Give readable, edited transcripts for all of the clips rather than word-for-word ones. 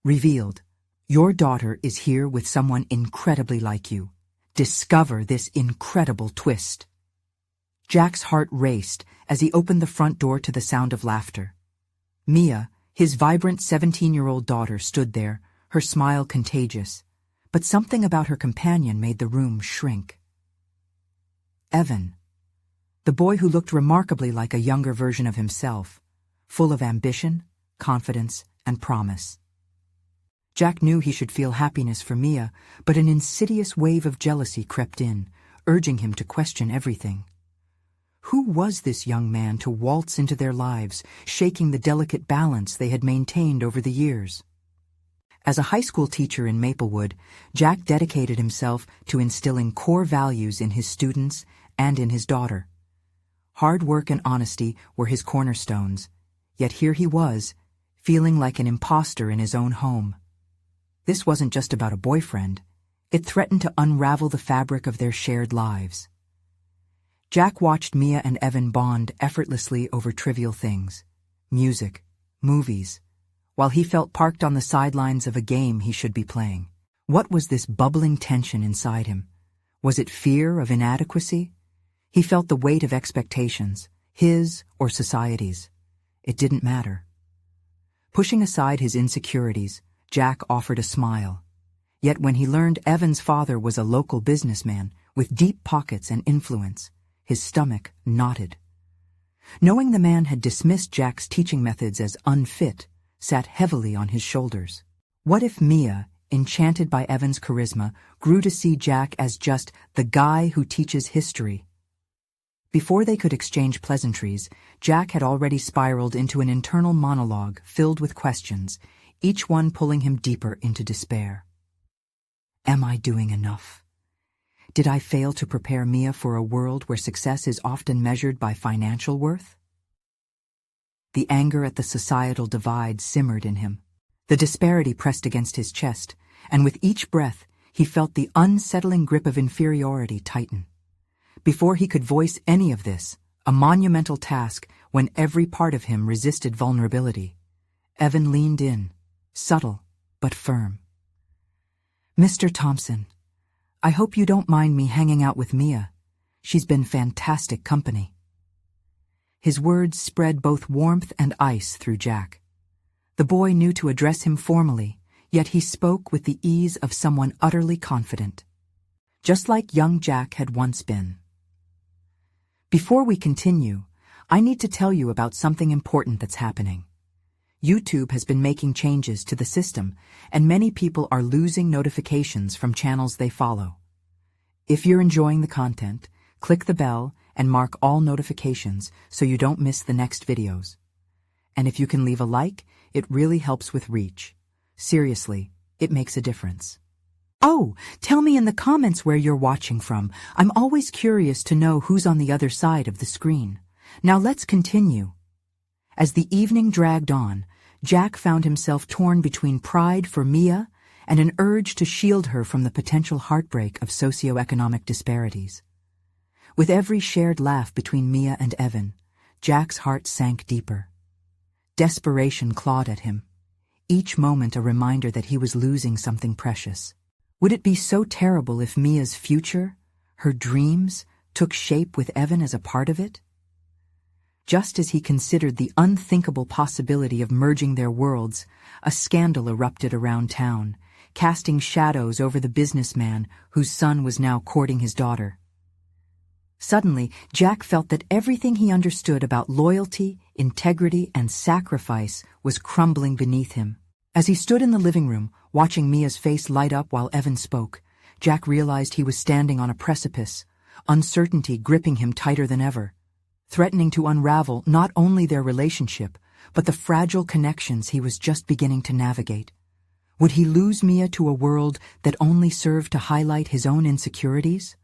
Revealed. Your daughter is here with someone incredibly like you. Discover this incredible twist. Jack's heart raced as he opened the front door to the sound of laughter. Mia, his vibrant 17-year-old daughter, stood there, her smile contagious, but something about her companion made the room shrink. Evan. The boy who looked remarkably like a younger version of himself, full of ambition, confidence, and promise. Jack knew he should feel happiness for Mia, but an insidious wave of jealousy crept in, urging him to question everything. Who was this young man to waltz into their lives, shaking the delicate balance they had maintained over the years? As a high school teacher in Maplewood, Jack dedicated himself to instilling core values in his students and in his daughter. Hard work and honesty were his cornerstones, yet here he was, feeling like an imposter in his own home. This wasn't just about a boyfriend. It threatened to unravel the fabric of their shared lives. Jack watched Mia and Evan bond effortlessly over trivial things, music, movies, while he felt parked on the sidelines of a game he should be playing. What was this bubbling tension inside him? Was it fear of inadequacy? He felt the weight of expectations, his or society's. It didn't matter. Pushing aside his insecurities, Jack offered a smile. Yet when he learned Evan's father was a local businessman with deep pockets and influence, his stomach knotted. Knowing the man had dismissed Jack's teaching methods as unfit sat heavily on his shoulders. What if Mia, enchanted by Evan's charisma, grew to see Jack as just the guy who teaches history? Before they could exchange pleasantries, Jack had already spiraled into an internal monologue filled with questions, each one pulling him deeper into despair. Am I doing enough? Did I fail to prepare Mia for a world where success is often measured by financial worth? The anger at the societal divide simmered in him. The disparity pressed against his chest, and with each breath, he felt the unsettling grip of inferiority tighten. Before he could voice any of this, a monumental task when every part of him resisted vulnerability, Evan leaned in, subtle but firm. Mr. Thompson, I hope you don't mind me hanging out with Mia. She's been fantastic company. His words spread both warmth and ice through Jack. The boy knew to address him formally, yet he spoke with the ease of someone utterly confident, just like young Jack had once been. Before we continue, I need to tell you about something important that's happening. YouTube has been making changes to the system, and many people are losing notifications from channels they follow. If you're enjoying the content, click the bell and mark all notifications so you don't miss the next videos. And if you can leave a like, it really helps with reach. Seriously, it makes a difference. Oh, tell me in the comments where you're watching from. I'm always curious to know who's on the other side of the screen. Now let's continue. As the evening dragged on, Jack found himself torn between pride for Mia and an urge to shield her from the potential heartbreak of socioeconomic disparities. With every shared laugh between Mia and Evan, Jack's heart sank deeper. Desperation clawed at him, each moment a reminder that he was losing something precious. Would it be so terrible if Mia's future, her dreams, took shape with Evan as a part of it? Just as he considered the unthinkable possibility of merging their worlds, a scandal erupted around town, casting shadows over the businessman whose son was now courting his daughter. Suddenly, Jack felt that everything he understood about loyalty, integrity, and sacrifice was crumbling beneath him. As he stood in the living room, watching Mia's face light up while Evan spoke, Jack realized he was standing on a precipice, uncertainty gripping him tighter than ever, threatening to unravel not only their relationship, but the fragile connections he was just beginning to navigate. Would he lose Mia to a world that only served to highlight his own insecurities?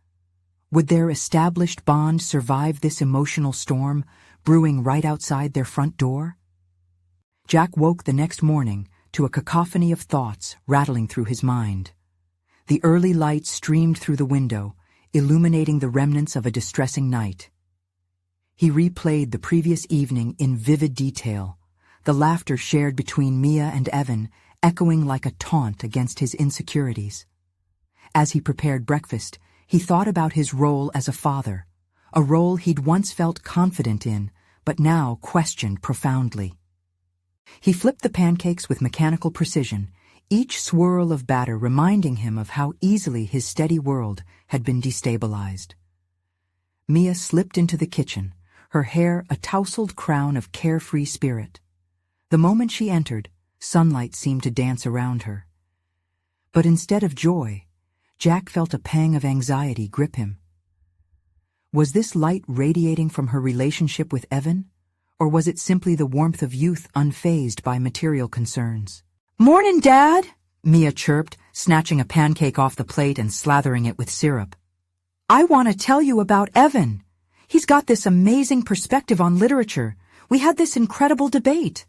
Would their established bond survive this emotional storm, brewing right outside their front door? Jack woke the next morning to a cacophony of thoughts rattling through his mind. The early light streamed through the window, illuminating the remnants of a distressing night. He replayed the previous evening in vivid detail, the laughter shared between Mia and Evan, echoing like a taunt against his insecurities. As he prepared breakfast, he thought about his role as a father, a role he'd once felt confident in, but now questioned profoundly. He flipped the pancakes with mechanical precision, each swirl of batter reminding him of how easily his steady world had been destabilized. Mia slipped into the kitchen, her hair a tousled crown of carefree spirit. The moment she entered, sunlight seemed to dance around her. But instead of joy, Jack felt a pang of anxiety grip him. Was this light radiating from her relationship with Evan, or was it simply the warmth of youth unfazed by material concerns? "Mornin', Dad," Mia chirped, snatching a pancake off the plate and slathering it with syrup. "I want to tell you about Evan. He's got this amazing perspective on literature. We had this incredible debate."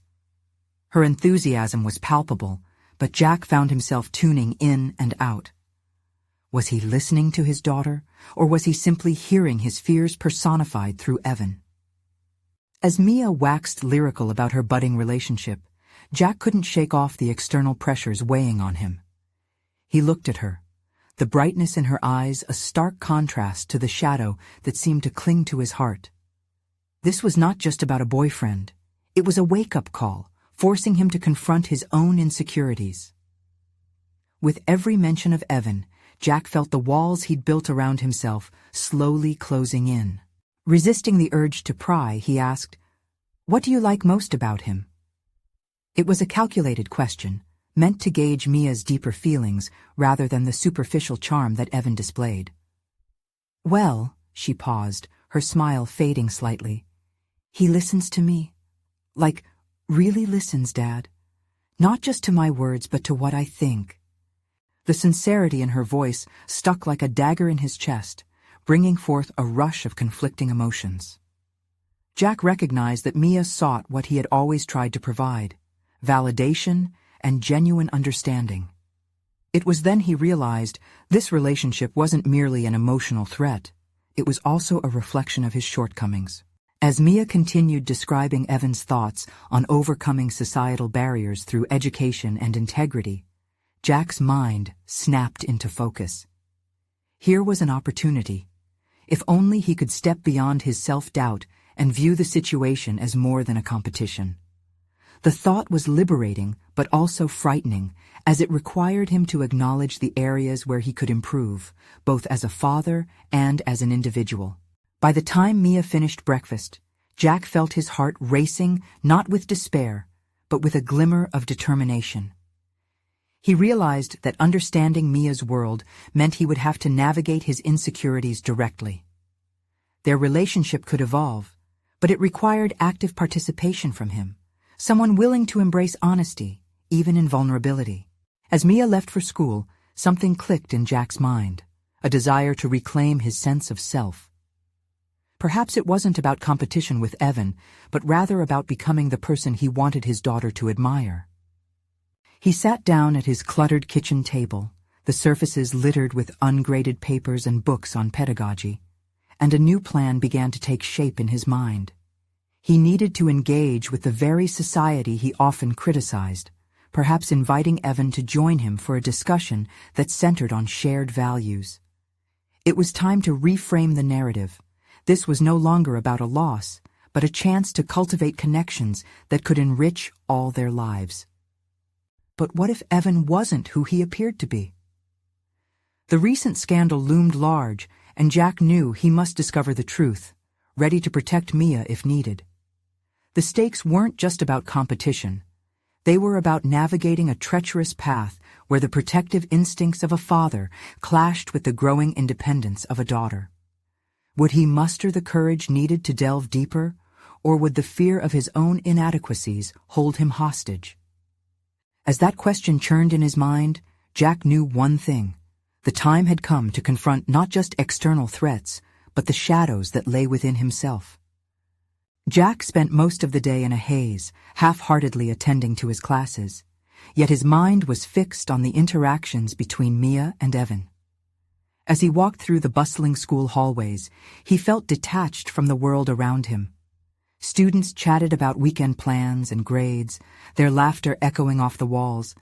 Her enthusiasm was palpable, but Jack found himself tuning in and out. Was he listening to his daughter, or was he simply hearing his fears personified through Evan? As Mia waxed lyrical about her budding relationship, Jack couldn't shake off the external pressures weighing on him. He looked at her, the brightness in her eyes a stark contrast to the shadow that seemed to cling to his heart. This was not just about a boyfriend. It was a wake-up call, forcing him to confront his own insecurities. With every mention of Evan, Jack felt the walls he'd built around himself slowly closing in. Resisting the urge to pry, he asked, "What do you like most about him?" It was a calculated question, meant to gauge Mia's deeper feelings rather than the superficial charm that Evan displayed. "Well," she paused, her smile fading slightly, "he listens to me. Like, really listens, Dad. Not just to my words, but to what I think." The sincerity in her voice stuck like a dagger in his chest, bringing forth a rush of conflicting emotions. Jack recognized that Mia sought what he had always tried to provide: validation and genuine understanding. It was then he realized this relationship wasn't merely an emotional threat, it was also a reflection of his shortcomings. As Mia continued describing Evan's thoughts on overcoming societal barriers through education and integrity, Jack's mind snapped into focus. Here was an opportunity. If only he could step beyond his self-doubt and view the situation as more than a competition. The thought was liberating, but also frightening, as it required him to acknowledge the areas where he could improve, both as a father and as an individual. By the time Mia finished breakfast, Jack felt his heart racing, not with despair, but with a glimmer of determination. He realized that understanding Mia's world meant he would have to navigate his insecurities directly. Their relationship could evolve, but it required active participation from him, someone willing to embrace honesty, even in vulnerability. As Mia left for school, something clicked in Jack's mind, a desire to reclaim his sense of self. Perhaps it wasn't about competition with Evan, but rather about becoming the person he wanted his daughter to admire. He sat down at his cluttered kitchen table, the surfaces littered with ungraded papers and books on pedagogy, and a new plan began to take shape in his mind. He needed to engage with the very society he often criticized, perhaps inviting Evan to join him for a discussion that centered on shared values. It was time to reframe the narrative. This was no longer about a loss, but a chance to cultivate connections that could enrich all their lives. But what if Evan wasn't who he appeared to be? The recent scandal loomed large, and Jack knew he must discover the truth, ready to protect Mia if needed. The stakes weren't just about competition. They were about navigating a treacherous path where the protective instincts of a father clashed with the growing independence of a daughter. Would he muster the courage needed to delve deeper, or would the fear of his own inadequacies hold him hostage? As that question churned in his mind, Jack knew one thing. The time had come to confront not just external threats, but the shadows that lay within himself. Jack spent most of the day in a haze, half-heartedly attending to his classes, yet his mind was fixed on the interactions between Mia and Evan. As he walked through the bustling school hallways, he felt detached from the world around him. Students chatted about weekend plans and grades, their laughter echoing off the walls,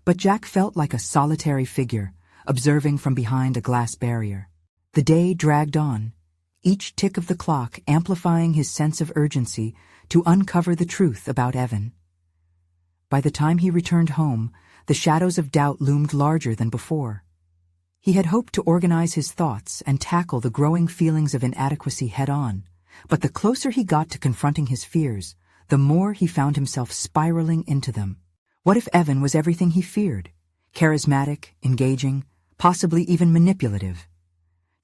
But Jack felt like a solitary figure, observing from behind a glass barrier. The day dragged on, each tick of the clock amplifying his sense of urgency to uncover the truth about Evan. By the time he returned home, the shadows of doubt loomed larger than before. He had hoped to organize his thoughts and tackle the growing feelings of inadequacy head-on, but the closer he got to confronting his fears, the more he found himself spiraling into them. What if Evan was everything he feared? Charismatic, engaging, possibly even manipulative.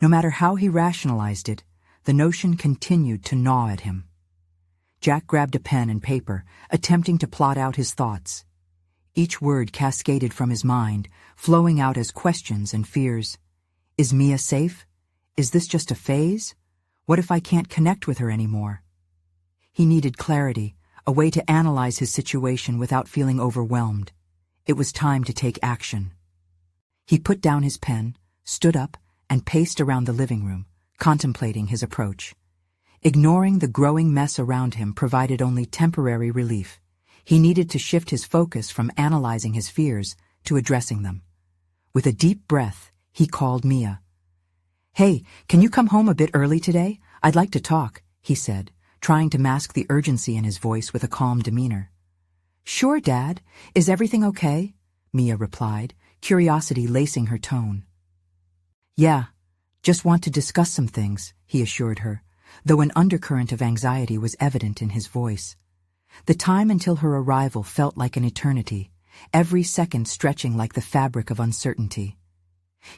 No matter how he rationalized it, the notion continued to gnaw at him. Jack grabbed a pen and paper, attempting to plot out his thoughts. Each word cascaded from his mind, flowing out as questions and fears. Is Mia safe? Is this just a phase? What if I can't connect with her anymore? He needed clarity, a way to analyze his situation without feeling overwhelmed. It was time to take action. He put down his pen, stood up, and paced around the living room, contemplating his approach. Ignoring the growing mess around him provided only temporary relief. He needed to shift his focus from analyzing his fears to addressing them. With a deep breath, he called Mia. "Hey, can you come home a bit early today? I'd like to talk," he said, trying to mask the urgency in his voice with a calm demeanor. "Sure, Dad. Is everything okay?" Mia replied, curiosity lacing her tone. "Yeah, just want to discuss some things," he assured her, though an undercurrent of anxiety was evident in his voice. The time until her arrival felt like an eternity, every second stretching like the fabric of uncertainty.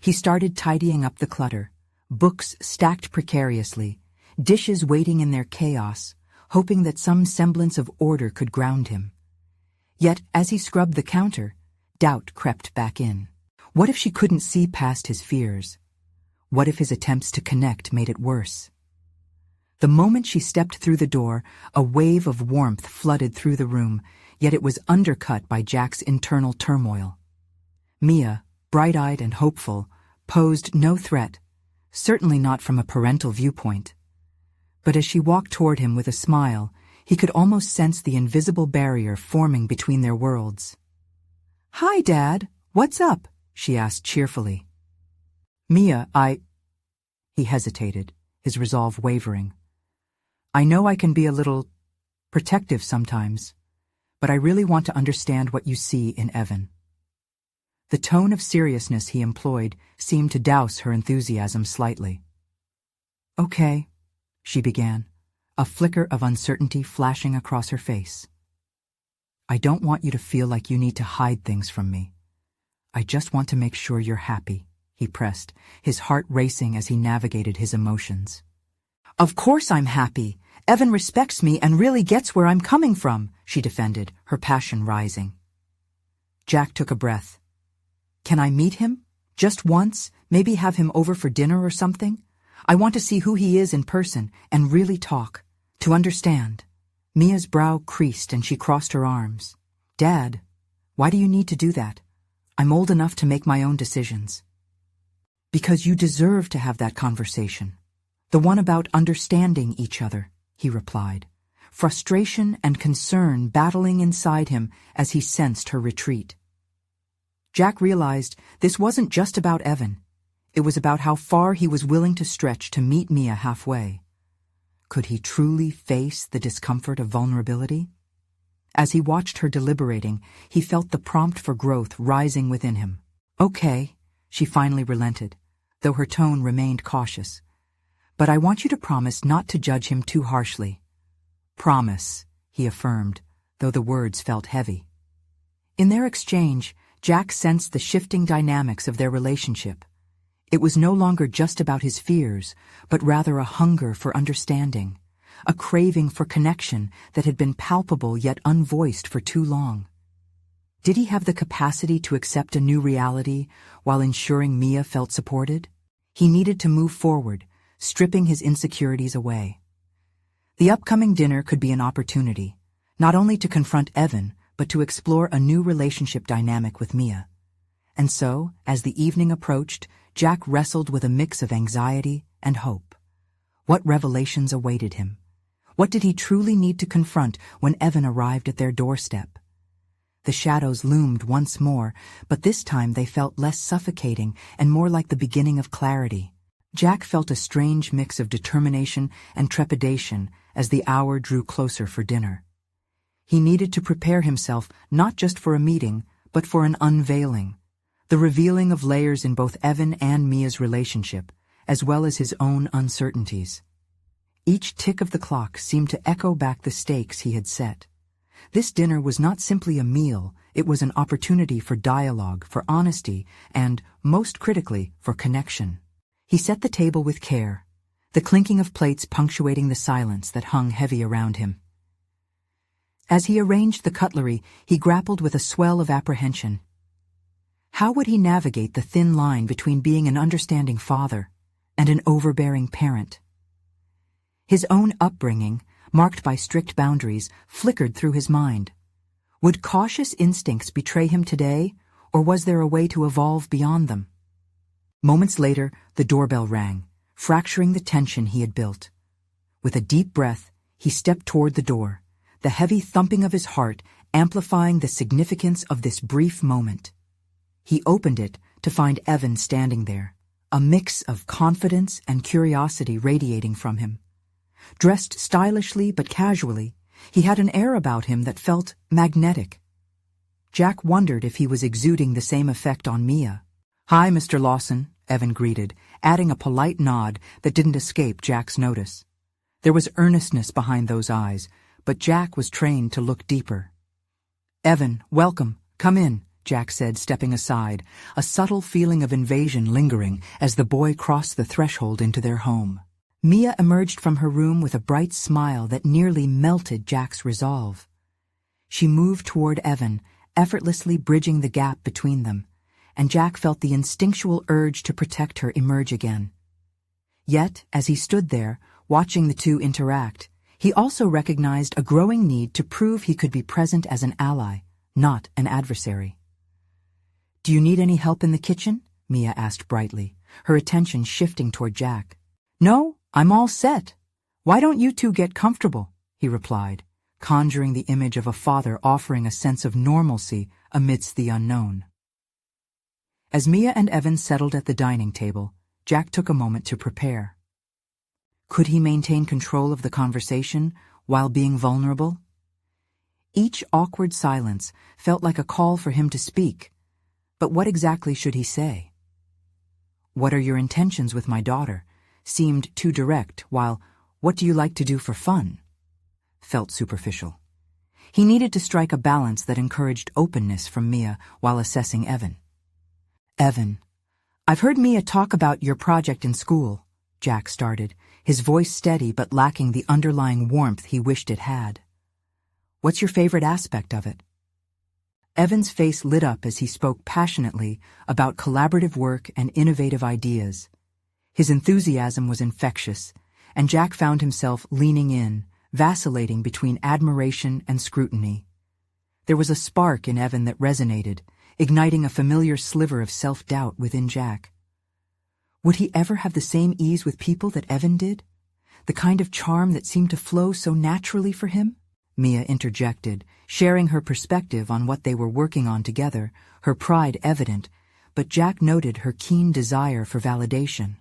He started tidying up the clutter, books stacked precariously, dishes waiting in their chaos, hoping that some semblance of order could ground him. Yet, as he scrubbed the counter, doubt crept back in. What if she couldn't see past his fears? What if his attempts to connect made it worse? The moment she stepped through the door, a wave of warmth flooded through the room, yet it was undercut by Jack's internal turmoil. Mia, bright-eyed and hopeful, posed no threat, certainly not from a parental viewpoint. But as she walked toward him with a smile, he could almost sense the invisible barrier forming between their worlds. "Hi, Dad. What's up?" she asked cheerfully. "Mia, He hesitated, his resolve wavering. "I know I can be a little protective sometimes, but I really want to understand what you see in Evan." The tone of seriousness he employed seemed to douse her enthusiasm slightly. "Okay," she began, a flicker of uncertainty flashing across her face. "I don't want you to feel like you need to hide things from me. I just want to make sure you're happy," he pressed, his heart racing as he navigated his emotions. "Of course I'm happy. Evan respects me and really gets where I'm coming from," she defended, her passion rising. Jack took a breath. "Can I meet him? Just once? Maybe have him over for dinner or something? I want to see who he is in person and really talk, to understand." Mia's brow creased and she crossed her arms. "Dad, why do you need to do that? I'm old enough to make my own decisions." "Because you deserve to have that conversation. The one about understanding each other," he replied, frustration and concern battling inside him as he sensed her retreat. Jack realized this wasn't just about Evan. It was about how far he was willing to stretch to meet Mia halfway. Could he truly face the discomfort of vulnerability? As he watched her deliberating, he felt the prompt for growth rising within him. "Okay," she finally relented, though her tone remained cautious. "But I want you to promise not to judge him too harshly." "Promise," he affirmed, though the words felt heavy. In their exchange, Jack sensed the shifting dynamics of their relationship. It was no longer just about his fears, but rather a hunger for understanding, a craving for connection that had been palpable yet unvoiced for too long. Did he have the capacity to accept a new reality while ensuring Mia felt supported? He needed to move forward, stripping his insecurities away. The upcoming dinner could be an opportunity, not only to confront Evan, but to explore a new relationship dynamic with Mia. And so, as the evening approached, Jack wrestled with a mix of anxiety and hope. What revelations awaited him? What did he truly need to confront when Evan arrived at their doorstep? The shadows loomed once more, but this time they felt less suffocating and more like the beginning of clarity. Jack felt a strange mix of determination and trepidation as the hour drew closer for dinner. He needed to prepare himself not just for a meeting, but for an unveiling, the revealing of layers in both Evan and Mia's relationship, as well as his own uncertainties. Each tick of the clock seemed to echo back the stakes he had set. This dinner was not simply a meal, it was an opportunity for dialogue, for honesty, and, most critically, for connection. He set the table with care, the clinking of plates punctuating the silence that hung heavy around him. As he arranged the cutlery, he grappled with a swell of apprehension. How would he navigate the thin line between being an understanding father and an overbearing parent? His own upbringing, marked by strict boundaries, flickered through his mind. Would cautious instincts betray him today, or was there a way to evolve beyond them? Moments later, the doorbell rang, fracturing the tension he had built. With a deep breath, he stepped toward the door, the heavy thumping of his heart amplifying the significance of this brief moment. He opened it to find Evan standing there, a mix of confidence and curiosity radiating from him. Dressed stylishly but casually, he had an air about him that felt magnetic. Jack wondered if he was exuding the same effect on Mia. "Hi, Mr. Lawson," Evan greeted, adding a polite nod that didn't escape Jack's notice. There was earnestness behind those eyes, but Jack was trained to look deeper. "Evan, welcome. Come in," Jack said, stepping aside, a subtle feeling of invasion lingering as the boy crossed the threshold into their home. Mia emerged from her room with a bright smile that nearly melted Jack's resolve. She moved toward Evan, effortlessly bridging the gap between them, and Jack felt the instinctual urge to protect her emerge again. Yet, as he stood there, watching the two interact, he also recognized a growing need to prove he could be present as an ally, not an adversary. "Do you need any help in the kitchen?" Mia asked brightly, her attention shifting toward Jack. "No, I'm all set. Why don't you two get comfortable?" he replied, conjuring the image of a father offering a sense of normalcy amidst the unknown. As Mia and Evan settled at the dining table, Jack took a moment to prepare. Could he maintain control of the conversation while being vulnerable? Each awkward silence felt like a call for him to speak, but what exactly should he say? "What are your intentions with my daughter?" seemed too direct, while "what do you like to do for fun?" felt superficial. He needed to strike a balance that encouraged openness from Mia while assessing Evan. "Evan, I've heard Mia talk about your project in school," Jack started, his voice steady but lacking the underlying warmth he wished it had. "What's your favorite aspect of it?" Evan's face lit up as he spoke passionately about collaborative work and innovative ideas. His enthusiasm was infectious, and Jack found himself leaning in, vacillating between admiration and scrutiny. There was a spark in Evan that resonated, igniting a familiar sliver of self-doubt within Jack. Would he ever have the same ease with people that Evan did? The kind of charm that seemed to flow so naturally for him? Mia interjected, sharing her perspective on what they were working on together, her pride evident, but Jack noted her keen desire for validation.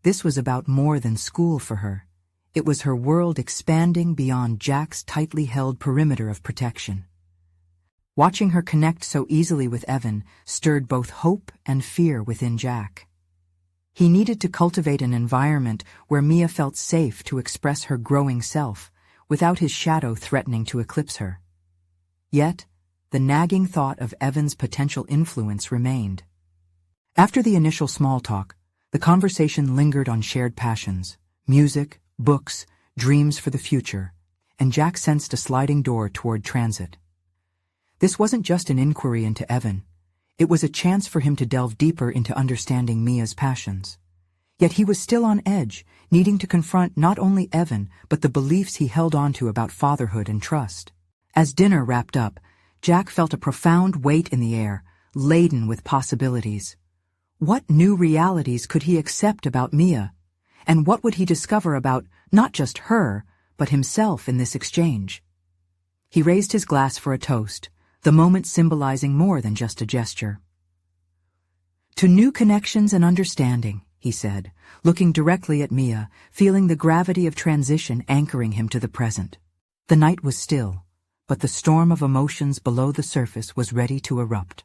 This was about more than school for her. It was her world expanding beyond Jack's tightly held perimeter of protection. Watching her connect so easily with Evan stirred both hope and fear within Jack. He needed to cultivate an environment where Mia felt safe to express her growing self, without his shadow threatening to eclipse her. Yet, the nagging thought of Evan's potential influence remained. After the initial small talk, the conversation lingered on shared passions, music, books, dreams for the future, and Jack sensed a sliding door toward transit. This wasn't just an inquiry into Evan. It was a chance for him to delve deeper into understanding Mia's passions. Yet he was still on edge, needing to confront not only Evan, but the beliefs he held onto about fatherhood and trust. As dinner wrapped up, Jack felt a profound weight in the air, laden with possibilities. What new realities could he accept about Mia? And what would he discover about not just her, but himself in this exchange? He raised his glass for a toast, the moment symbolizing more than just a gesture. "To new connections and understanding," he said, looking directly at Mia, feeling the gravity of transition anchoring him to the present. The night was still, but the storm of emotions below the surface was ready to erupt.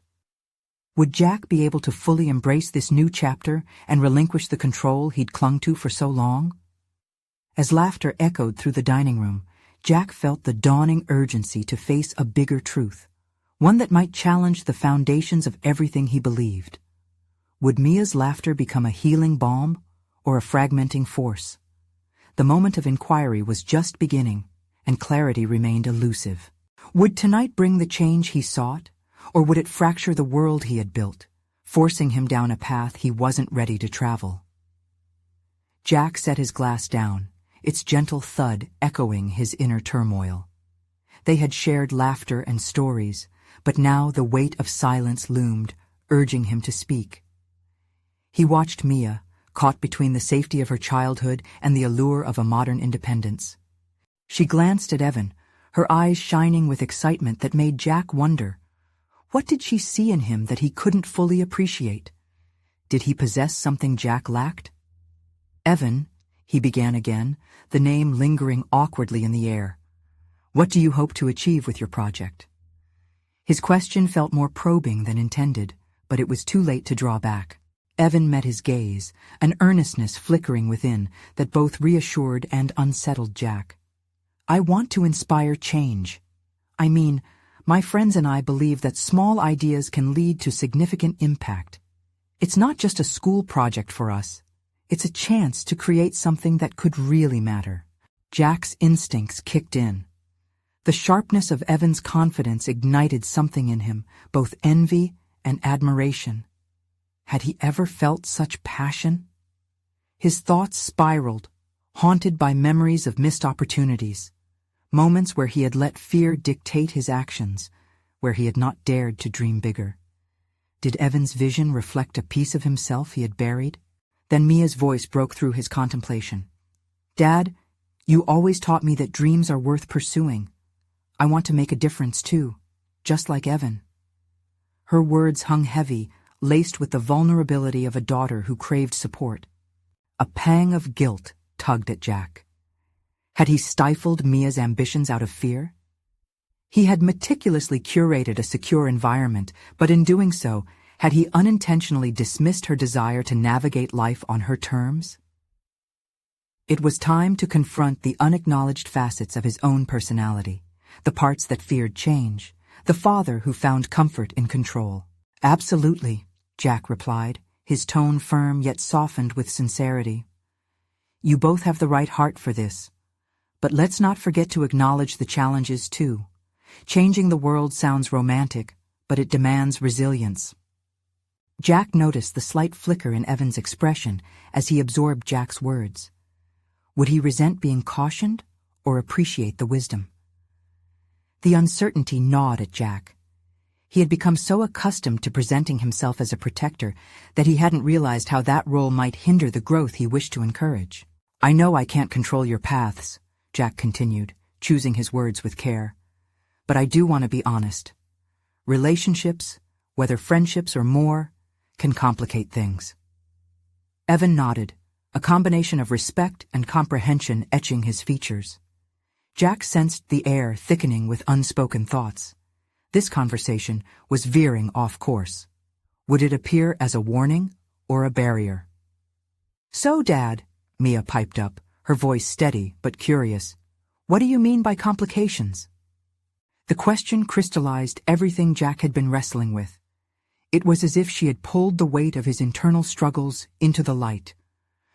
Would Jack be able to fully embrace this new chapter and relinquish the control he'd clung to for so long? As laughter echoed through the dining room, Jack felt the dawning urgency to face a bigger truth, one that might challenge the foundations of everything he believed. Would Mia's laughter become a healing balm or a fragmenting force? The moment of inquiry was just beginning, and clarity remained elusive. Would tonight bring the change he sought, or would it fracture the world he had built, forcing him down a path he wasn't ready to travel? Jack set his glass down, its gentle thud echoing his inner turmoil. They had shared laughter and stories, but now the weight of silence loomed, urging him to speak. He watched Mia, caught between the safety of her childhood and the allure of a modern independence. She glanced at Evan, her eyes shining with excitement that made Jack wonder. What did she see in him that he couldn't fully appreciate? Did he possess something Jack lacked? "Evan," he began again, the name lingering awkwardly in the air. "What do you hope to achieve with your project?" His question felt more probing than intended, but it was too late to draw back. Evan met his gaze, an earnestness flickering within that both reassured and unsettled Jack. "I want to inspire change. I mean, my friends and I believe that small ideas can lead to significant impact. It's not just a school project for us. It's a chance to create something that could really matter." Jack's instincts kicked in. The sharpness of Evan's confidence ignited something in him, both envy and admiration. Had he ever felt such passion? His thoughts spiraled, haunted by memories of missed opportunities, moments where he had let fear dictate his actions, where he had not dared to dream bigger. Did Evan's vision reflect a piece of himself he had buried? Then Mia's voice broke through his contemplation. "Dad, you always taught me that dreams are worth pursuing. I want to make a difference too, just like Evan." Her words hung heavy, laced with the vulnerability of a daughter who craved support. A pang of guilt tugged at Jack. Had he stifled Mia's ambitions out of fear? He had meticulously curated a secure environment, but in doing so, had he unintentionally dismissed her desire to navigate life on her terms? It was time to confront the unacknowledged facets of his own personality, the parts that feared change, the father who found comfort in control. "Absolutely," Jack replied, his tone firm yet softened with sincerity. "You both have the right heart for this. But let's not forget to acknowledge the challenges too. Changing the world sounds romantic, but it demands resilience." Jack noticed the slight flicker in Evan's expression as he absorbed Jack's words. Would he resent being cautioned or appreciate the wisdom? The uncertainty gnawed at Jack. He had become so accustomed to presenting himself as a protector that he hadn't realized how that role might hinder the growth he wished to encourage. "I know I can't control your paths," Jack continued, choosing his words with care. "But I do want to be honest. Relationships, whether friendships or more, can complicate things." Evan nodded, a combination of respect and comprehension etching his features. Jack sensed the air thickening with unspoken thoughts. This conversation was veering off course. Would it appear as a warning or a barrier? "So, Dad," Mia piped up, her voice steady but curious, "what do you mean by complications?" The question crystallized everything Jack had been wrestling with. It was as if she had pulled the weight of his internal struggles into the light.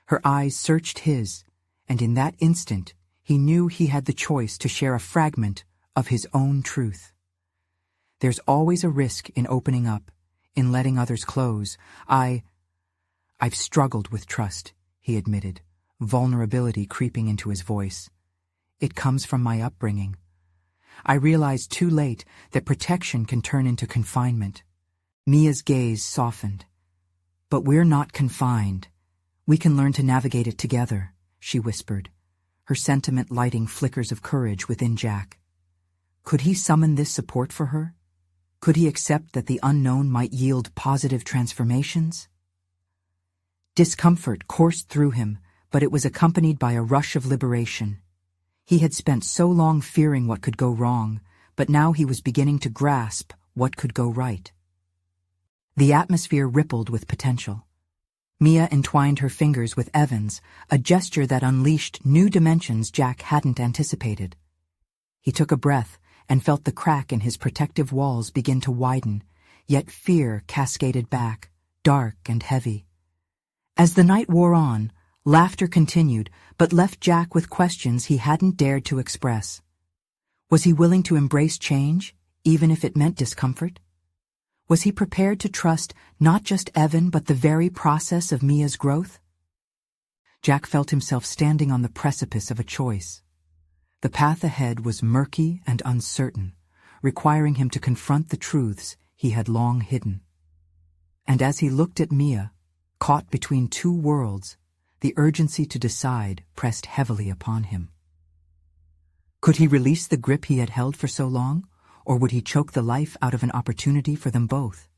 Her eyes searched his, and in that instant, he knew he had the choice to share a fragment of his own truth. There's always a risk in opening up, in letting others close. I've struggled with trust, he admitted, vulnerability creeping into his voice. It comes from my upbringing. I realized too late that protection can turn into confinement. Mia's gaze softened. "But we're not confined. We can learn to navigate it together," she whispered, her sentiment lighting flickers of courage within Jack. Could he summon this support for her? Could he accept that the unknown might yield positive transformations? Discomfort coursed through him, but it was accompanied by a rush of liberation. He had spent so long fearing what could go wrong, but now he was beginning to grasp what could go right. The atmosphere rippled with potential. Mia entwined her fingers with Evan's, a gesture that unleashed new dimensions Jack hadn't anticipated. He took a breath and felt the crack in his protective walls begin to widen, yet fear cascaded back, dark and heavy. As the night wore on, laughter continued, but left Jack with questions he hadn't dared to express. Was he willing to embrace change, even if it meant discomfort? Was he prepared to trust not just Evan but the very process of Mia's growth? Jack felt himself standing on the precipice of a choice. The path ahead was murky and uncertain, requiring him to confront the truths he had long hidden. And as he looked at Mia, caught between two worlds, the urgency to decide pressed heavily upon him. Could he release the grip he had held for so long, or would he choke the life out of an opportunity for them both?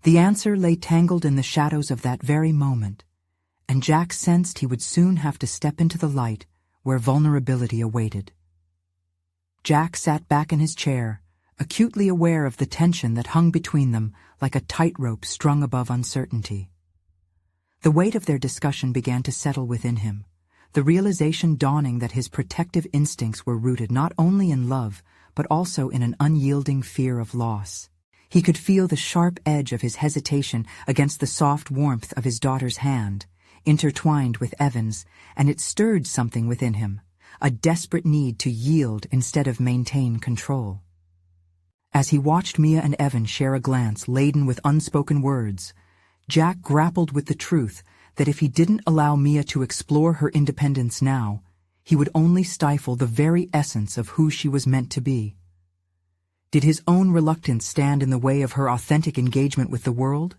The answer lay tangled in the shadows of that very moment, and Jack sensed he would soon have to step into the light where vulnerability awaited. Jack sat back in his chair, acutely aware of the tension that hung between them like a tightrope strung above uncertainty. The weight of their discussion began to settle within him, the realization dawning that his protective instincts were rooted not only in love, but also in an unyielding fear of loss. He could feel the sharp edge of his hesitation against the soft warmth of his daughter's hand, intertwined with Evan's, and it stirred something within him, a desperate need to yield instead of maintain control. As he watched Mia and Evan share a glance laden with unspoken words, Jack grappled with the truth that if he didn't allow Mia to explore her independence now, he would only stifle the very essence of who she was meant to be. Did his own reluctance stand in the way of her authentic engagement with the world?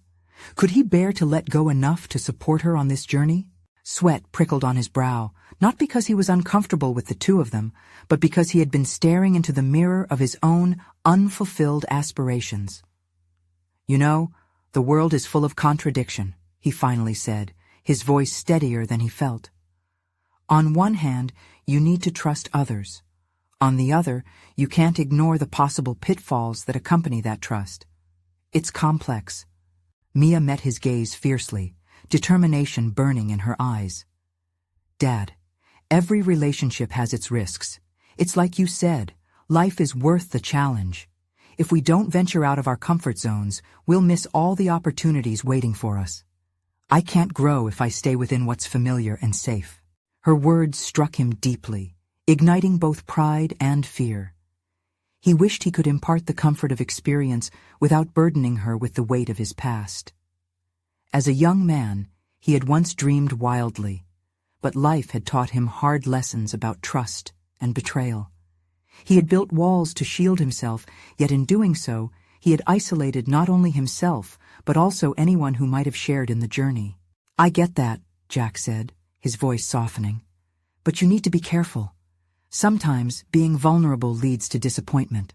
Could he bear to let go enough to support her on this journey? Sweat prickled on his brow, not because he was uncomfortable with the two of them, but because he had been staring into the mirror of his own unfulfilled aspirations. "You know, the world is full of contradiction," he finally said, his voice steadier than he felt. "On one hand, you need to trust others. On the other, you can't ignore the possible pitfalls that accompany that trust. It's complex." Mia met his gaze fiercely, determination burning in her eyes. "Dad, every relationship has its risks. It's like you said, life is worth the challenge. If we don't venture out of our comfort zones, we'll miss all the opportunities waiting for us. I can't grow if I stay within what's familiar and safe." Her words struck him deeply, igniting both pride and fear. He wished he could impart the comfort of experience without burdening her with the weight of his past. As a young man, he had once dreamed wildly, but life had taught him hard lessons about trust and betrayal. He had built walls to shield himself, yet in doing so, he had isolated not only himself, but also anyone who might have shared in the journey. "I get that," Jack said, his voice softening. "But you need to be careful. Sometimes being vulnerable leads to disappointment."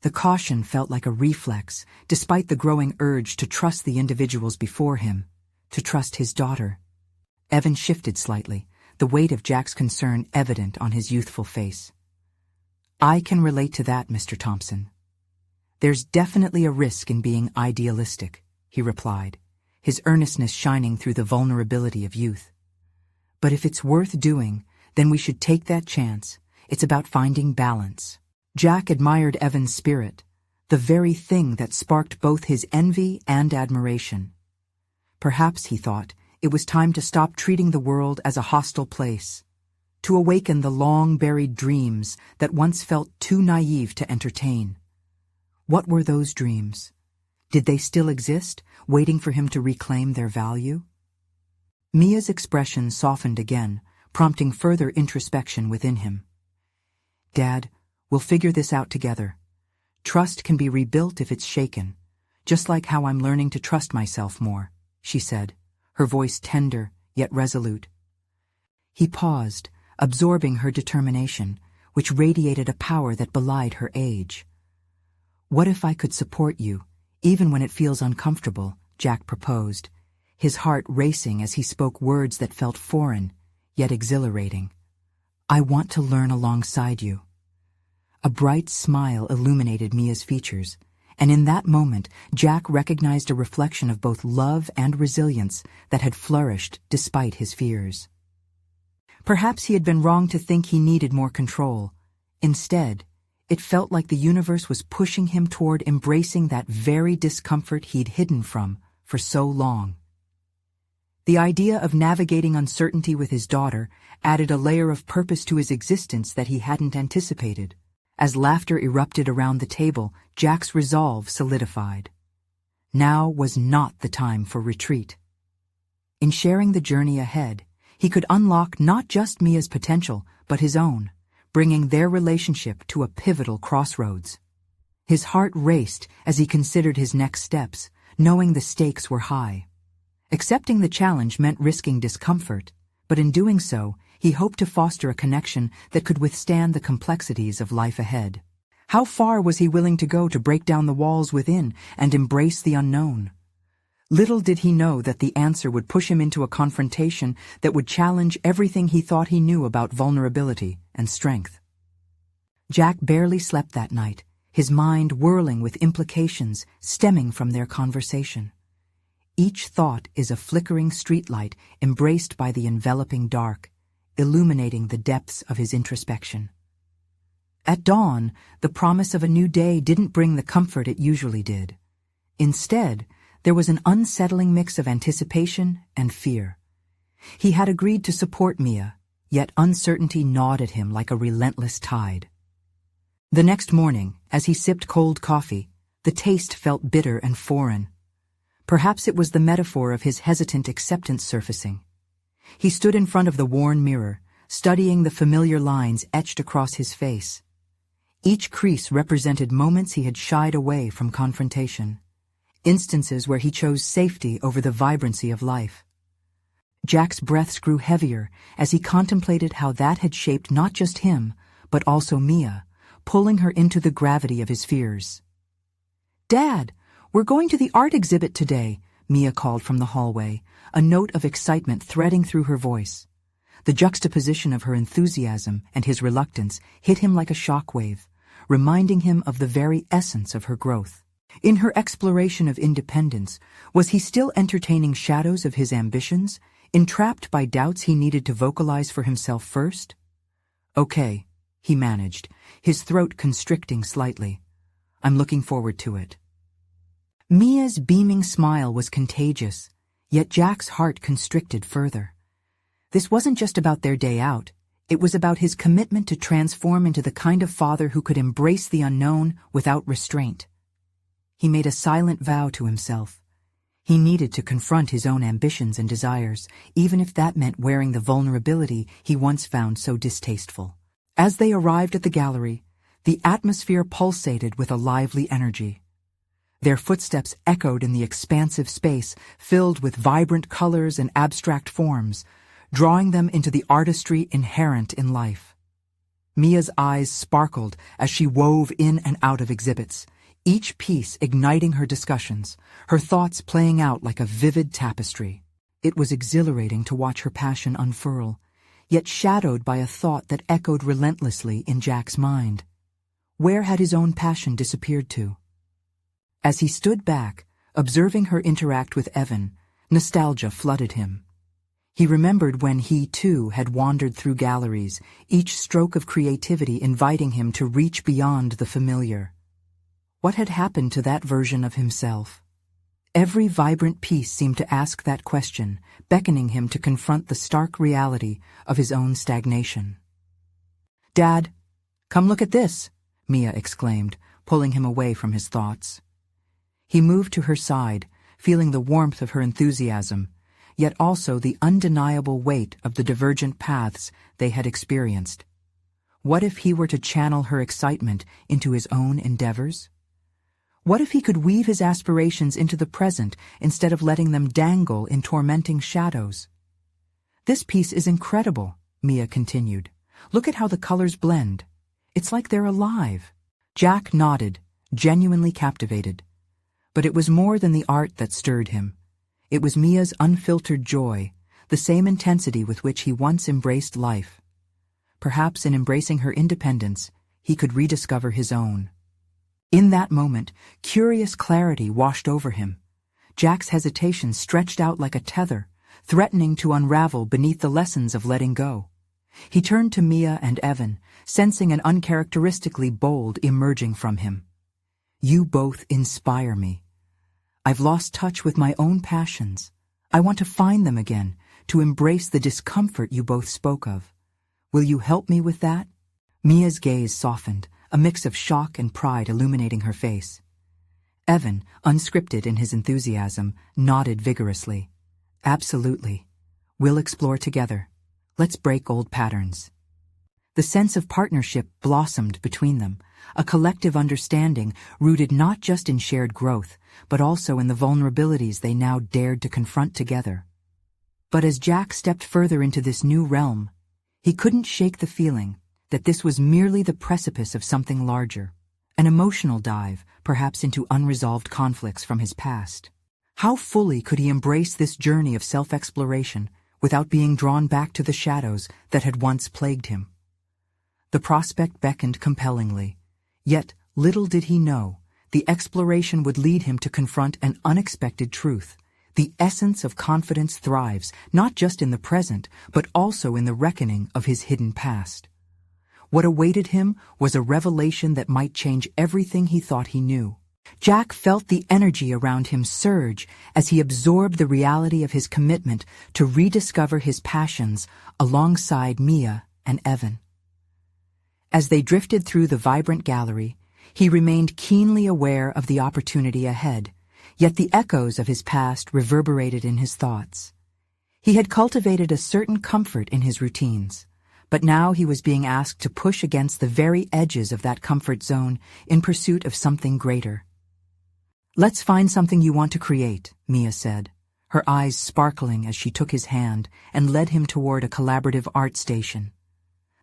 The caution felt like a reflex, despite the growing urge to trust the individuals before him, to trust his daughter. Evan shifted slightly, the weight of Jack's concern evident on his youthful face. "I can relate to that, Mr. Thompson. There's definitely a risk in being idealistic," he replied, his earnestness shining through the vulnerability of youth. "But if it's worth doing, then we should take that chance. It's about finding balance." Jack admired Evan's spirit, the very thing that sparked both his envy and admiration. Perhaps, he thought, it was time to stop treating the world as a hostile place, to awaken the long-buried dreams that once felt too naive to entertain. What were those dreams? Did they still exist, waiting for him to reclaim their value? Mia's expression softened again, prompting further introspection within him. "Dad, we'll figure this out together. Trust can be rebuilt if it's shaken, just like how I'm learning to trust myself more," she said, her voice tender yet resolute. He paused, absorbing her determination, which radiated a power that belied her age. "What if I could support you, even when it feels uncomfortable?" Jack proposed, his heart racing as he spoke words that felt foreign, yet exhilarating. "I want to learn alongside you." A bright smile illuminated Mia's features, and in that moment Jack recognized a reflection of both love and resilience that had flourished despite his fears. Perhaps he had been wrong to think he needed more control. Instead, it felt like the universe was pushing him toward embracing that very discomfort he'd hidden from for so long. The idea of navigating uncertainty with his daughter added a layer of purpose to his existence that he hadn't anticipated. As laughter erupted around the table, Jack's resolve solidified. Now was not the time for retreat. In sharing the journey ahead, he could unlock not just Mia's potential, but his own, bringing their relationship to a pivotal crossroads. His heart raced as he considered his next steps, knowing the stakes were high. Accepting the challenge meant risking discomfort, but in doing so, he hoped to foster a connection that could withstand the complexities of life ahead. How far was he willing to go to break down the walls within and embrace the unknown? Little did he know that the answer would push him into a confrontation that would challenge everything he thought he knew about vulnerability and strength. Jack barely slept that night, his mind whirling with implications stemming from their conversation. Each thought is a flickering streetlight embraced by the enveloping dark, illuminating the depths of his introspection. At dawn, the promise of a new day didn't bring the comfort it usually did. Instead, there was an unsettling mix of anticipation and fear. He had agreed to support Mia, yet uncertainty gnawed at him like a relentless tide. The next morning, as he sipped cold coffee, the taste felt bitter and foreign. Perhaps it was the metaphor of his hesitant acceptance surfacing. He stood in front of the worn mirror, studying the familiar lines etched across his face. Each crease represented moments he had shied away from confrontation, instances where he chose safety over the vibrancy of life. Jack's breaths grew heavier as he contemplated how that had shaped not just him, but also Mia, pulling her into the gravity of his fears. "Dad, we're going to the art exhibit today," Mia called from the hallway, a note of excitement threading through her voice. The juxtaposition of her enthusiasm and his reluctance hit him like a shockwave, reminding him of the very essence of her growth. In her exploration of independence, was he still entertaining shadows of his ambitions, entrapped by doubts he needed to vocalize for himself first? "Okay," he managed, his throat constricting slightly. "I'm looking forward to it." Mia's beaming smile was contagious, yet Jack's heart constricted further. This wasn't just about their day out, it was about his commitment to transform into the kind of father who could embrace the unknown without restraint. He made a silent vow to himself. He needed to confront his own ambitions and desires, even if that meant wearing the vulnerability he once found so distasteful. As they arrived at the gallery, the atmosphere pulsated with a lively energy. Their footsteps echoed in the expansive space filled with vibrant colors and abstract forms, drawing them into the artistry inherent in life. Mia's eyes sparkled as she wove in and out of exhibits, each piece igniting her discussions, her thoughts playing out like a vivid tapestry. It was exhilarating to watch her passion unfurl, yet shadowed by a thought that echoed relentlessly in Jack's mind. Where had his own passion disappeared to? As he stood back, observing her interact with Evan, nostalgia flooded him. He remembered when he, too, had wandered through galleries, each stroke of creativity inviting him to reach beyond the familiar. What had happened to that version of himself? Every vibrant piece seemed to ask that question, beckoning him to confront the stark reality of his own stagnation. "Dad, come look at this," Mia exclaimed, pulling him away from his thoughts. He moved to her side, feeling the warmth of her enthusiasm, yet also the undeniable weight of the divergent paths they had experienced. What if he were to channel her excitement into his own endeavors? What if he could weave his aspirations into the present instead of letting them dangle in tormenting shadows? "This piece is incredible," Mia continued. "Look at how the colors blend. It's like they're alive." Jack nodded, genuinely captivated. But it was more than the art that stirred him. It was Mia's unfiltered joy, the same intensity with which he once embraced life. Perhaps in embracing her independence, he could rediscover his own. In that moment, curious clarity washed over him. Jack's hesitation stretched out like a tether, threatening to unravel beneath the lessons of letting go. He turned to Mia and Evan, sensing an uncharacteristically bold emerging from him. "You both inspire me. I've lost touch with my own passions. I want to find them again, to embrace the discomfort you both spoke of. Will you help me with that?" Mia's gaze softened, a mix of shock and pride illuminating her face. Evan, unscripted in his enthusiasm, nodded vigorously. "Absolutely. We'll explore together. Let's break old patterns." The sense of partnership blossomed between them, a collective understanding rooted not just in shared growth, but also in the vulnerabilities they now dared to confront together. But as Jack stepped further into this new realm, he couldn't shake the feeling that this was merely the precipice of something larger, an emotional dive, perhaps into unresolved conflicts from his past. How fully could he embrace this journey of self-exploration without being drawn back to the shadows that had once plagued him? The prospect beckoned compellingly, yet little did he know, the exploration would lead him to confront an unexpected truth. The essence of confidence thrives not just in the present, but also in the reckoning of his hidden past. What awaited him was a revelation that might change everything he thought he knew. Jack felt the energy around him surge as he absorbed the reality of his commitment to rediscover his passions alongside Mia and Evan. As they drifted through the vibrant gallery, he remained keenly aware of the opportunity ahead, yet the echoes of his past reverberated in his thoughts. He had cultivated a certain comfort in his routines, but now he was being asked to push against the very edges of that comfort zone in pursuit of something greater. "Let's find something you want to create," Mia said, her eyes sparkling as she took his hand and led him toward a collaborative art station.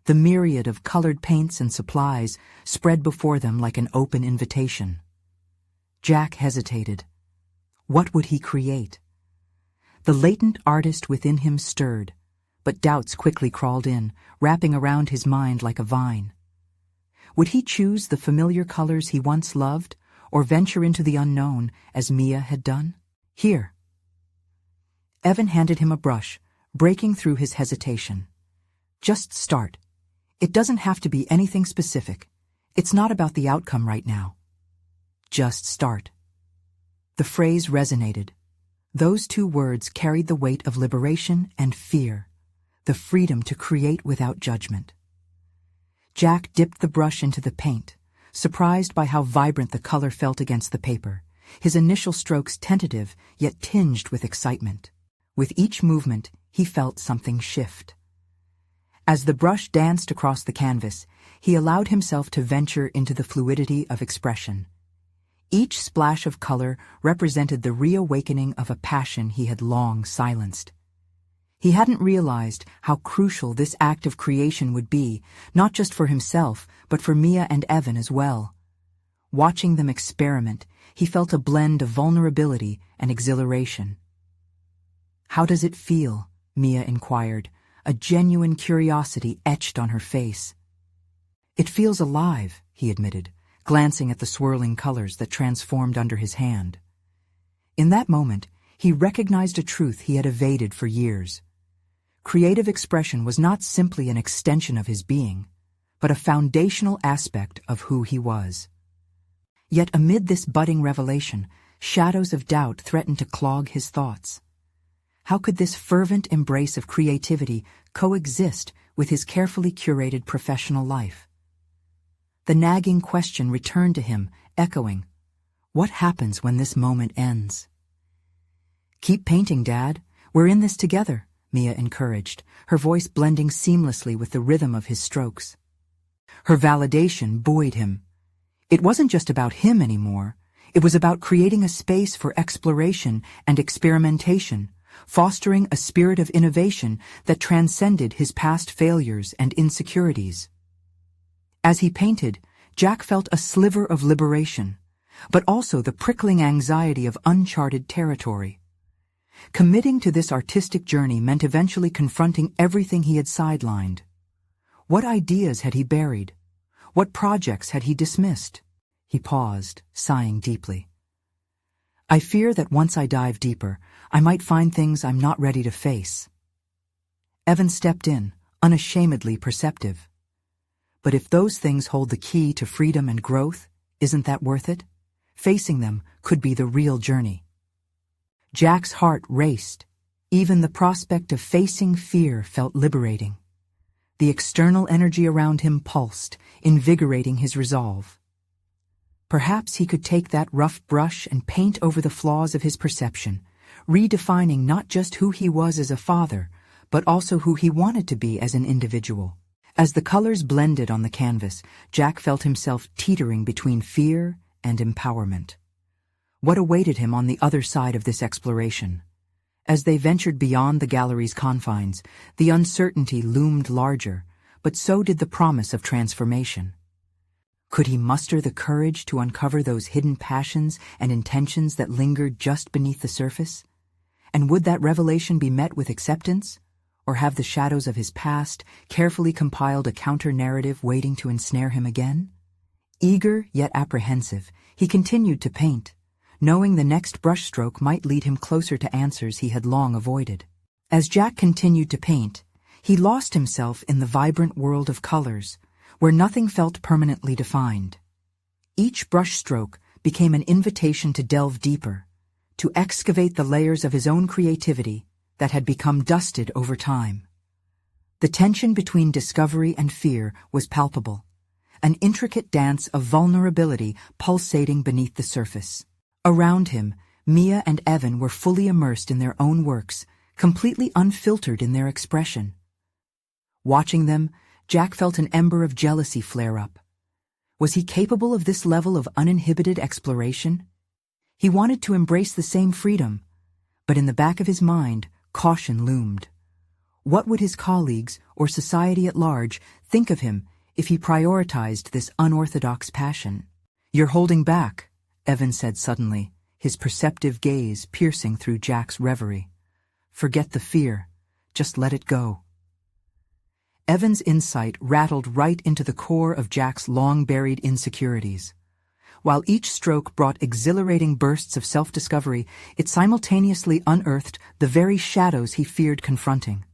The myriad of colored paints and supplies spread before them like an open invitation. Jack hesitated. What would he create? The latent artist within him stirred, but doubts quickly crawled in, wrapping around his mind like a vine. Would he choose the familiar colors he once loved, or venture into the unknown as Mia had done? "Here." Evan handed him a brush, breaking through his hesitation. "Just start. It doesn't have to be anything specific. It's not about the outcome right now. Just start." The phrase resonated. Those two words carried the weight of liberation and fear, the freedom to create without judgment. Jack dipped the brush into the paint, surprised by how vibrant the color felt against the paper, his initial strokes tentative yet tinged with excitement. With each movement, he felt something shift. As the brush danced across the canvas, he allowed himself to venture into the fluidity of expression. Each splash of color represented the reawakening of a passion he had long silenced. He hadn't realized how crucial this act of creation would be, not just for himself, but for Mia and Evan as well. Watching them experiment, he felt a blend of vulnerability and exhilaration. "How does it feel?" Mia inquired, a genuine curiosity etched on her face. "It feels alive," he admitted, glancing at the swirling colors that transformed under his hand. In that moment, he recognized a truth he had evaded for years. Creative expression was not simply an extension of his being, but a foundational aspect of who he was. Yet amid this budding revelation, shadows of doubt threatened to clog his thoughts. How could this fervent embrace of creativity coexist with his carefully curated professional life? The nagging question returned to him, echoing, "What happens when this moment ends?" "Keep painting, Dad. We're in this together," Mia encouraged, her voice blending seamlessly with the rhythm of his strokes. Her validation buoyed him. It wasn't just about him anymore. It was about creating a space for exploration and experimentation, fostering a spirit of innovation that transcended his past failures and insecurities. As he painted, Jack felt a sliver of liberation, but also the prickling anxiety of uncharted territory. Committing to this artistic journey meant eventually confronting everything he had sidelined. What ideas had he buried? What projects had he dismissed? He paused, sighing deeply. I fear that once I dive deeper, I might find things I'm not ready to face. Evan stepped in, unashamedly perceptive. But if those things hold the key to freedom and growth, isn't that worth it? Facing them could be the real journey. Jack's heart raced. Even the prospect of facing fear felt liberating. The external energy around him pulsed, invigorating his resolve. Perhaps he could take that rough brush and paint over the flaws of his perception, redefining not just who he was as a father, but also who he wanted to be as an individual. As the colors blended on the canvas, Jack felt himself teetering between fear and empowerment. What awaited him on the other side of this exploration? As they ventured beyond the gallery's confines, the uncertainty loomed larger, but so did the promise of transformation. Could he muster the courage to uncover those hidden passions and intentions that lingered just beneath the surface? And would that revelation be met with acceptance? Or have the shadows of his past carefully compiled a counter-narrative waiting to ensnare him again? Eager yet apprehensive, he continued to paint, knowing the next brushstroke might lead him closer to answers he had long avoided. As Jack continued to paint, he lost himself in the vibrant world of colors, where nothing felt permanently defined. Each brushstroke became an invitation to delve deeper, to excavate the layers of his own creativity that had become dusted over time. The tension between discovery and fear was palpable, an intricate dance of vulnerability pulsating beneath the surface. Around him, Mia and Evan were fully immersed in their own works, completely unfiltered in their expression. Watching them, Jack felt an ember of jealousy flare up. Was he capable of this level of uninhibited exploration? He wanted to embrace the same freedom, but in the back of his mind, caution loomed. What would his colleagues, or society at large, think of him if he prioritized this unorthodox passion? "You're holding back," Evan said suddenly, his perceptive gaze piercing through Jack's reverie. "Forget the fear. Just let it go." Evan's insight rattled right into the core of Jack's long-buried insecurities. While each stroke brought exhilarating bursts of self-discovery, it simultaneously unearthed the very shadows he feared confronting.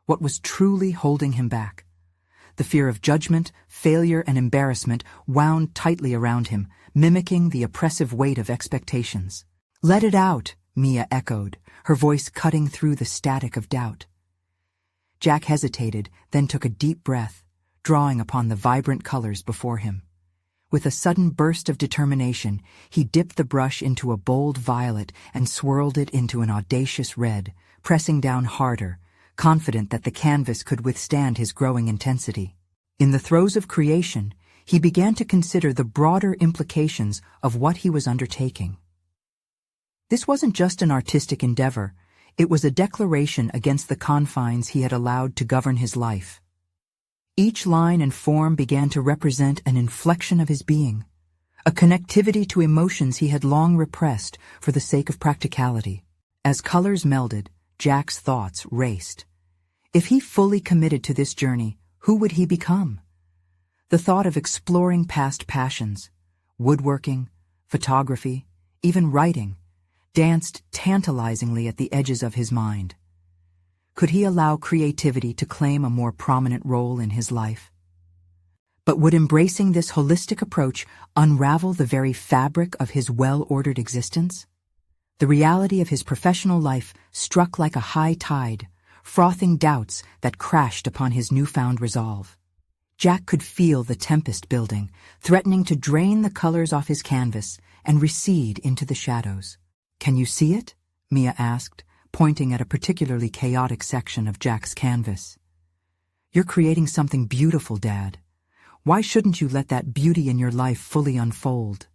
What was truly holding him back? The fear of judgment, failure, and embarrassment wound tightly around him, mimicking the oppressive weight of expectations. "Let it out," Mia echoed, her voice cutting through the static of doubt. Jack hesitated, then took a deep breath, drawing upon the vibrant colors before him. With a sudden burst of determination, he dipped the brush into a bold violet and swirled it into an audacious red, pressing down harder, confident that the canvas could withstand his growing intensity. In the throes of creation, he began to consider the broader implications of what he was undertaking. This wasn't just an artistic endeavor, it was a declaration against the confines he had allowed to govern his life. Each line and form began to represent an inflection of his being, a connectivity to emotions he had long repressed for the sake of practicality. As colors melded, Jack's thoughts raced. If he fully committed to this journey, who would he become? The thought of exploring past passions, woodworking, photography, even writing, danced tantalizingly at the edges of his mind. Could he allow creativity to claim a more prominent role in his life? But would embracing this holistic approach unravel the very fabric of his well-ordered existence? The reality of his professional life struck like a high tide, frothing doubts that crashed upon his newfound resolve. Jack could feel the tempest building, threatening to drain the colors off his canvas and recede into the shadows. "Can you see it?" Mia asked, pointing at a particularly chaotic section of Jack's canvas. "You're creating something beautiful, Dad. Why shouldn't you let that beauty in your life fully unfold?"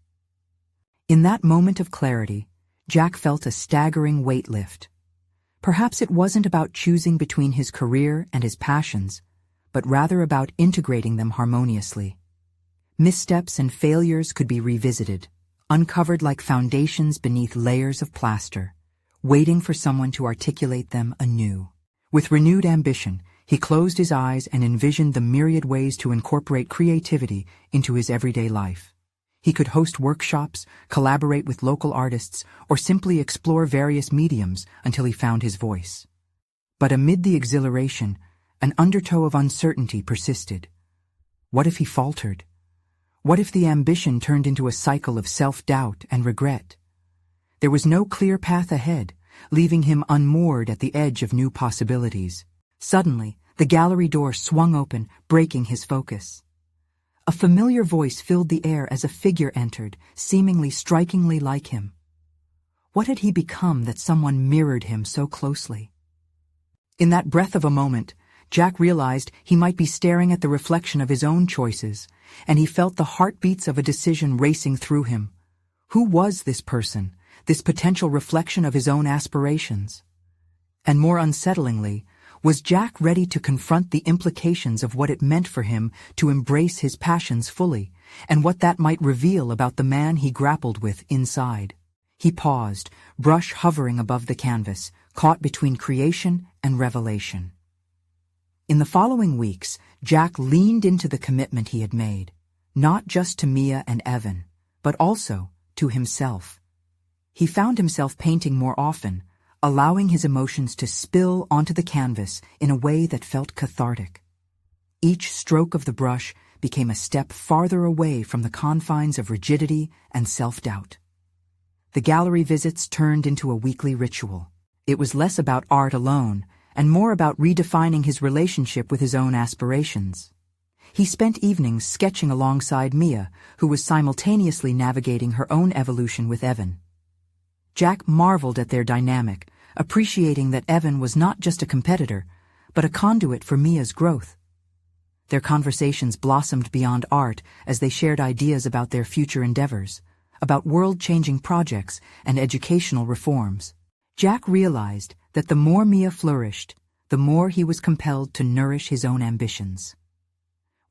In that moment of clarity, Jack felt a staggering weight lift. Perhaps it wasn't about choosing between his career and his passions, but rather about integrating them harmoniously. Missteps and failures could be revisited, uncovered like foundations beneath layers of plaster, waiting for someone to articulate them anew. With renewed ambition, he closed his eyes and envisioned the myriad ways to incorporate creativity into his everyday life. He could host workshops, collaborate with local artists, or simply explore various mediums until he found his voice. But amid the exhilaration, an undertow of uncertainty persisted. What if he faltered? What if the ambition turned into a cycle of self-doubt and regret? There was no clear path ahead, leaving him unmoored at the edge of new possibilities. Suddenly, the gallery door swung open, breaking his focus. A familiar voice filled the air as a figure entered, seemingly strikingly like him. What had he become that someone mirrored him so closely? In that breath of a moment, Jack realized he might be staring at the reflection of his own choices, and he felt the heartbeats of a decision racing through him. Who was this person, this potential reflection of his own aspirations? And more unsettlingly, was Jack ready to confront the implications of what it meant for him to embrace his passions fully, and what that might reveal about the man he grappled with inside? He paused, brush hovering above the canvas, caught between creation and revelation. In the following weeks, Jack leaned into the commitment he had made, not just to Mia and Evan, but also to himself. He found himself painting more often, allowing his emotions to spill onto the canvas in a way that felt cathartic. Each stroke of the brush became a step farther away from the confines of rigidity and self-doubt. The gallery visits turned into a weekly ritual. It was less about art alone, and more about redefining his relationship with his own aspirations. He spent evenings sketching alongside Mia, who was simultaneously navigating her own evolution with Evan. Jack marveled at their dynamic, appreciating that Evan was not just a competitor, but a conduit for Mia's growth. Their conversations blossomed beyond art as they shared ideas about their future endeavors, about world-changing projects and educational reforms. Jack realized that the more Mia flourished, the more he was compelled to nourish his own ambitions.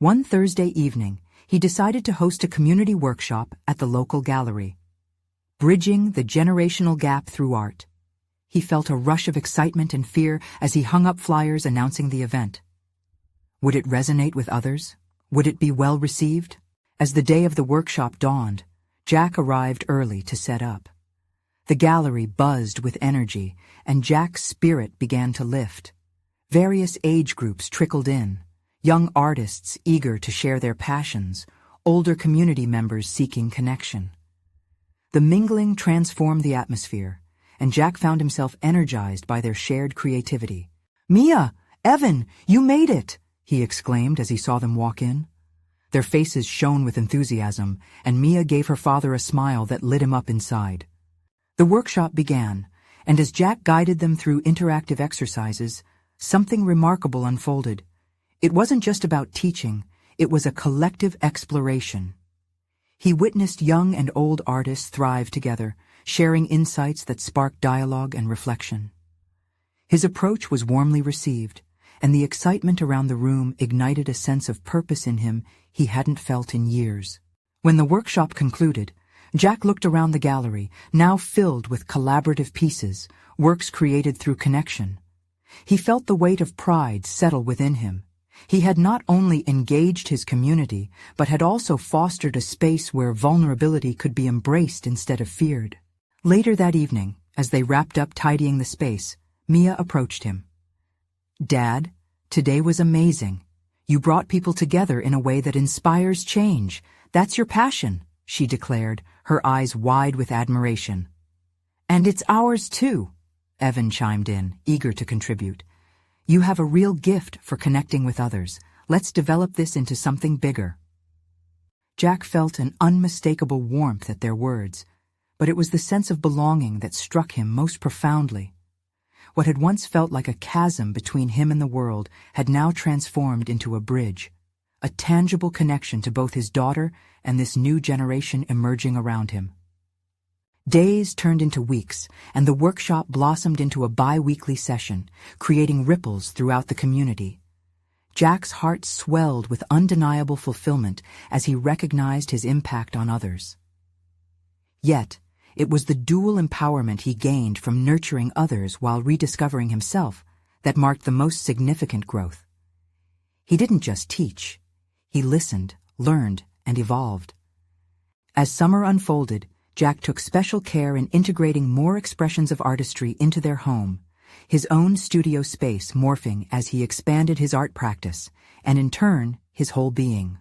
One Thursday evening, he decided to host a community workshop at the local gallery. Bridging the generational gap through art. He felt a rush of excitement and fear as he hung up flyers announcing the event. Would it resonate with others? Would it be well received? As the day of the workshop dawned, Jack arrived early to set up. The gallery buzzed with energy, and Jack's spirit began to lift. Various age groups trickled in, young artists eager to share their passions, older community members seeking connection. The mingling transformed the atmosphere, and Jack found himself energized by their shared creativity. "Mia! Evan! You made it!" he exclaimed as he saw them walk in. Their faces shone with enthusiasm, and Mia gave her father a smile that lit him up inside. The workshop began, and as Jack guided them through interactive exercises, something remarkable unfolded. It wasn't just about teaching, it was a collective exploration. He witnessed young and old artists thrive together, sharing insights that sparked dialogue and reflection. His approach was warmly received, and the excitement around the room ignited a sense of purpose in him he hadn't felt in years. When the workshop concluded, Jack looked around the gallery, now filled with collaborative pieces, works created through connection. He felt the weight of pride settle within him. He had not only engaged his community, but had also fostered a space where vulnerability could be embraced instead of feared. Later that evening, as they wrapped up tidying the space, Mia approached him. "Dad, today was amazing. You brought people together in a way that inspires change. That's your passion," she declared, her eyes wide with admiration. "And it's ours too," Evan chimed in, eager to contribute. "You have a real gift for connecting with others. Let's develop this into something bigger." Jack felt an unmistakable warmth at their words, but it was the sense of belonging that struck him most profoundly. What had once felt like a chasm between him and the world had now transformed into a bridge, a tangible connection to both his daughter and this new generation emerging around him. Days turned into weeks, and the workshop blossomed into a bi-weekly session, creating ripples throughout the community. Jack's heart swelled with undeniable fulfillment as he recognized his impact on others. Yet, it was the dual empowerment he gained from nurturing others while rediscovering himself that marked the most significant growth. He didn't just teach. He listened, learned, and evolved. As summer unfolded, Jack took special care in integrating more expressions of artistry into their home, his own studio space morphing as he expanded his art practice, and in turn, his whole being.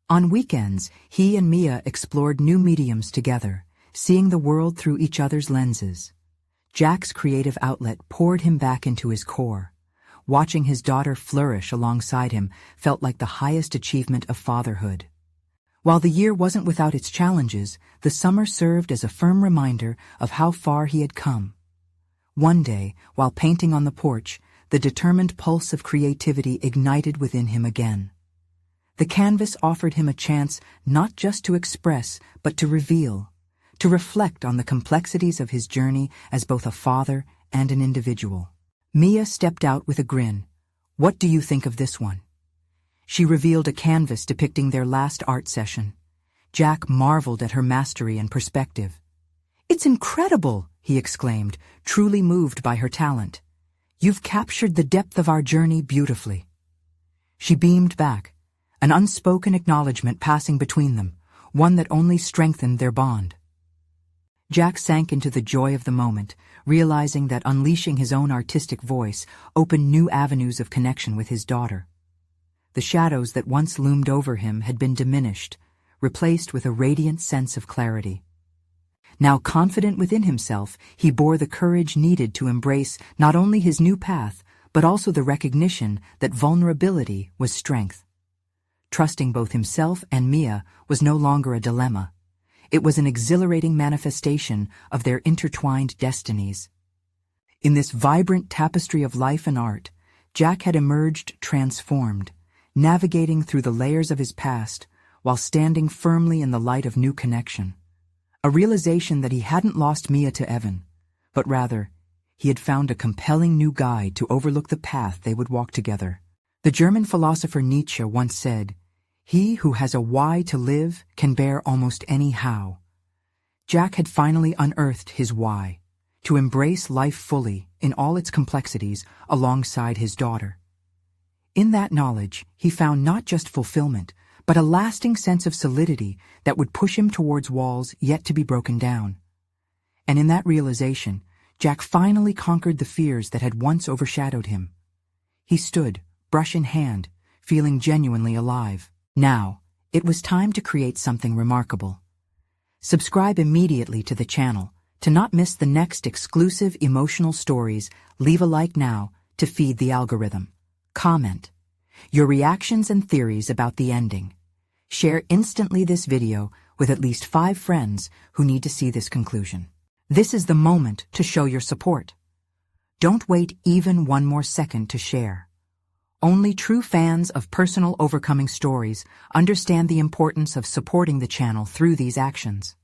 On weekends, he and Mia explored new mediums together, seeing the world through each other's lenses. Jack's creative outlet poured him back into his core. Watching his daughter flourish alongside him felt like the highest achievement of fatherhood. While the year wasn't without its challenges, the summer served as a firm reminder of how far he had come. One day, while painting on the porch, the determined pulse of creativity ignited within him again. The canvas offered him a chance not just to express, but to reveal, to reflect on the complexities of his journey as both a father and an individual. Mia stepped out with a grin. "What do you think of this one?" She revealed a canvas depicting their last art session. Jack marveled at her mastery and perspective. "It's incredible!" he exclaimed, truly moved by her talent. "You've captured the depth of our journey beautifully." She beamed back, an unspoken acknowledgement passing between them, one that only strengthened their bond. Jack sank into the joy of the moment, realizing that unleashing his own artistic voice opened new avenues of connection with his daughter. The shadows that once loomed over him had been diminished, replaced with a radiant sense of clarity. Now confident within himself, he bore the courage needed to embrace not only his new path, but also the recognition that vulnerability was strength. Trusting both himself and Mia was no longer a dilemma. It was an exhilarating manifestation of their intertwined destinies. In this vibrant tapestry of life and art, Jack had emerged transformed, navigating through the layers of his past while standing firmly in the light of new connection. A realization that he hadn't lost Mia to Evan, but rather, he had found a compelling new guide to overlook the path they would walk together. The German philosopher Nietzsche once said, "He who has a why to live can bear almost any how." Jack had finally unearthed his why, to embrace life fully in all its complexities alongside his daughter. In that knowledge, he found not just fulfillment, but a lasting sense of solidity that would push him towards walls yet to be broken down. And in that realization, Jack finally conquered the fears that had once overshadowed him. He stood, brush in hand, feeling genuinely alive. Now, it was time to create something remarkable. Subscribe immediately to the channel to not miss the next exclusive emotional stories. Leave a like now to feed the algorithm. Comment your reactions and theories about the ending. Share instantly this video with at least 5 friends who need to see this conclusion. This is the moment to show your support. Don't wait even one more second to share. Only true fans of personal overcoming stories understand the importance of supporting the channel through these actions.